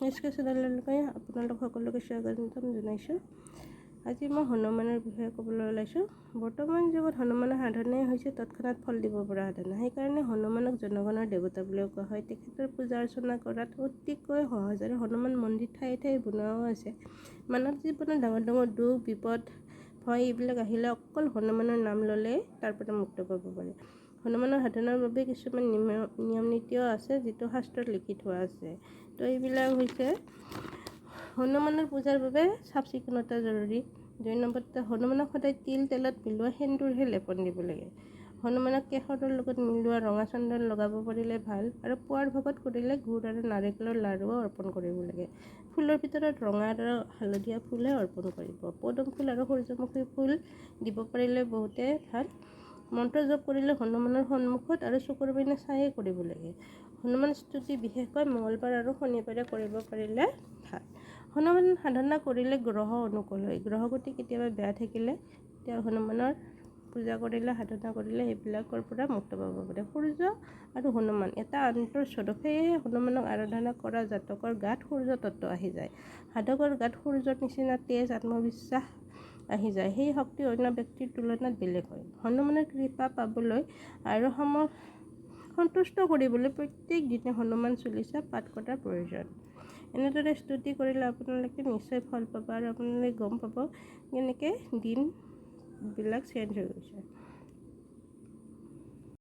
এছকে চেনেললৈ আপোনালোক সকলোকে স্বাগতম জনাইছোঁ। আজি মই হনুমানৰ বিষয়ে ক'বলৈ ওলাইছোঁ। বৰ্তমান যুগত হনুমানৰ সাধনাই হৈছে তৎক্ষণাৎ ফল দিব পৰা সাধনা। সেইকাৰণে হনুমানক জনগণৰ দেৱতা বুলিও কোৱা হয়। তেখেতৰ পূজা অৰ্চনা কৰাত অতিকৈ সহজ আৰু হনুমান মন্দিৰ ঠায়ে ঠায়ে বনোৱাও আছে। মানৱ জীৱনত ডাঙৰ ডাঙৰ দুখ বিপদ ভয় এইবিলাক আহিলে অকল হনুমানৰ নাম ল'লেই তাৰ পৰা মুক্ত পাব পাৰে। হনুমানৰ সাধনাৰ বাবে কিছুমান নিয়ম নীতিও আছে, যিটো শাস্ত্ৰত লিখি থোৱা আছে। তো এইবিলাক হৈছে হনুমানৰ পূজাৰ বাবে চাফ চিকুণতা জৰুৰী। 2 নম্বৰতে হনুমানক সদায় তিল তেলত মিলোৱা সেন্দুৰহে লেপন দিব লাগে। হনুমানক কেশৰৰ লগত মিলোৱা ৰঙা চন্দন লগাব পাৰিলে ভাল আৰু পুৱাৰ ভাগত কৰিলে গুড় আৰু নাৰিকলৰ লাড়ুও অৰ্পণ কৰিব লাগে। ফুলৰ ভিতৰত ৰঙা আৰু হালধীয়া ফুলহে অৰ্পণ কৰিব। পদুম ফুল আৰু সূৰ্যমুখী ফুল দিব পাৰিলে বহুতে ভাল। মন্ত্ৰ জপ কৰিলে হনুমানৰ সন্মুখত আৰু চকুৰ পিনে চায়ে কৰিব লাগে। হনুমান স্তুতি বিশেষকৈ মঙলবাৰ আৰু শনিবাৰে কৰিব পাৰিলে ভাল। হনুমান সাধনা কৰিলে গ্ৰহ অনুকূল হয়। গ্ৰহগতি কেতিয়াবা বেয়া থাকিলে তেতিয়া হনুমানৰ পূজা কৰিলে সাধনা কৰিলে সেইবিলাকৰ পৰা মুক্ত পাব পাৰে। সূৰ্য আৰু হনুমান এটা আন্তঃস্বৰূপ, সেয়েহে হনুমানক আৰাধনা কৰা জাতকৰ গাত সূৰ্য তত্ত্ব আহি যায়। সাধকৰ গাত সূৰ্যৰ নিচিনা তেজ আত্মবিশ্বাস আহি যায়। সেই শক্তি অন্য ব্যক্তিৰ তুলনাত বেলেগ হয়। হনুমানৰ কৃপা পাবলৈ আৰু সন্তুষ্ট কৰিবলৈ প্ৰত্যেক দিনে হনুমান চলিচা পাঠ কৰাৰ প্ৰয়োজন। এনেদৰে স্তুতি কৰিলে আপোনালোকে নিশ্চয় ফল পাব আৰু আপোনালোকে গম পাব কেনেকৈ দিনবিলাক চেঞ্জ হৈ গৈছে।